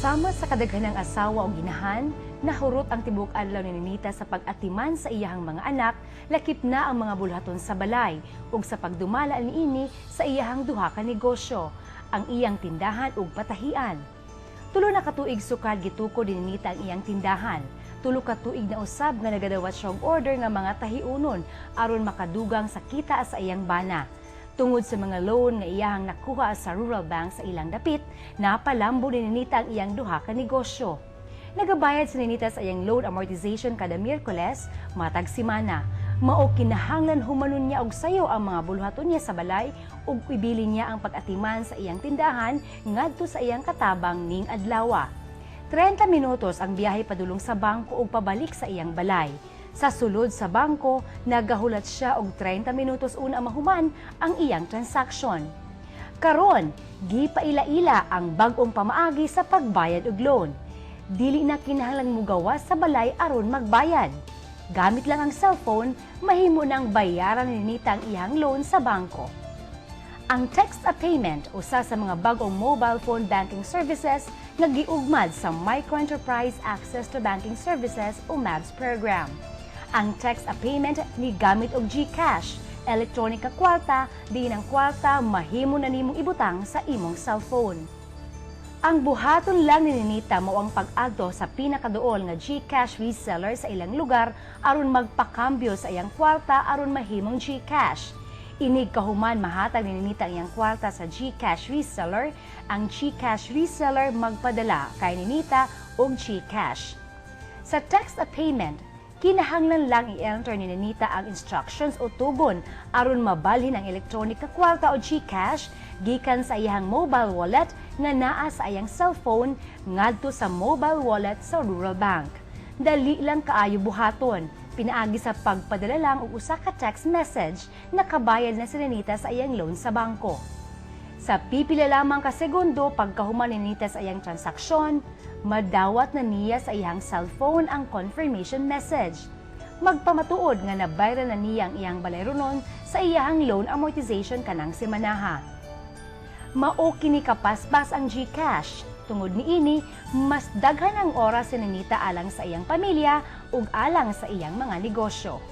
Sama sa kadaghanang asawa o ginahan, nahurot ang tibuok adlaw ni Ninita sa pag-atiman sa iyahang mga anak, lakip na ang mga bulhaton sa balay, ug sa pagdumala niini sa iyahang duha ka negosyo, ang iyang tindahan ug patahian. Tulo na katuig sukad gitukod ni Ninita ang iyang tindahan. Tulo ka tuig na usab nga nagadawat siya og order nga mga tahiunon aron makadugang sa kita sa iyang bana. Tungod sa mga loan nga iyahang nakuha sa Rural Bank sa ilang dapit, napalambo ni Ninita ang iyang duha ka negosyo. Nagabayad si Ninita sa iyang loan amortization kada Miyerkules, matag simana. Mao kinahanglan humanon niya og sayo ang mga bulhaton niya sa balay ug ibili niya ang pag-atiman sa iyang tindahan ngadto sa iyang katabang ning adlaw. 30 minutos ang biyahe padulong sa bangko ug pabalik sa iyang balay. Sa sulod sa bangko, nagahulat siya og 30 minutos una mahuman ang iyang transaksyon. Karon, gipaila-ila ang bag-ong pamaagi sa pagbayad og loan. Dili na kinahanglan mugawas sa balay aron magbayad. Gamit lang ang cellphone, mahimo nang bayaran ni Ninita ang iyang loan sa bangko. Ang text-a-payment, usa sa mga bagong mobile phone banking services nga giugmad sa Microenterprise Access to Banking Services o MABS program. Ang text-a-payment ni gamit og GCash, electronic ka kwarta, diin ang kwarta mahimo na nimong ibutang sa imong cellphone. Ang buhaton lang ni Ninita mao ang pag-adto sa pinakaduol nga GCash reseller sa ilang lugar aron magpakambyo sa iyang kwarta aron mahimong GCash. Inig kahuman mahatag ni Ninita ang iyang kwarta sa GCash reseller, ang GCash reseller magpadala kay Ninita og GCash. Sa text-a-payment, kinahanglan lang i-enter ni Ninita ang instructions o tugon aron mabalhin ang electronic ka kwarta o GCash gikan sa iyang mobile wallet nga naa sa iyang cellphone ngadto sa mobile wallet sa Rural Bank. Dali lang kaayo buhaton. Pinaagi sa pagpadala lang og usa ka text message nakabayad na si Ninita sa iyang loan sa bangko. Sa pipila lamang ka segundo pagkahuman ni Ninita sa iyang transaksyon, madawat na niya sa iyang cellphone ang confirmation message. Magpamatuod nga nabayran na niya ang iyang balayronon sa iyang loan amortization kanang semanaha. Mao kini kapaspas ang GCash. Tungod niini, mas daghan ang oras si Ninita alang sa iyang pamilya ug alang sa iyang mga negosyo.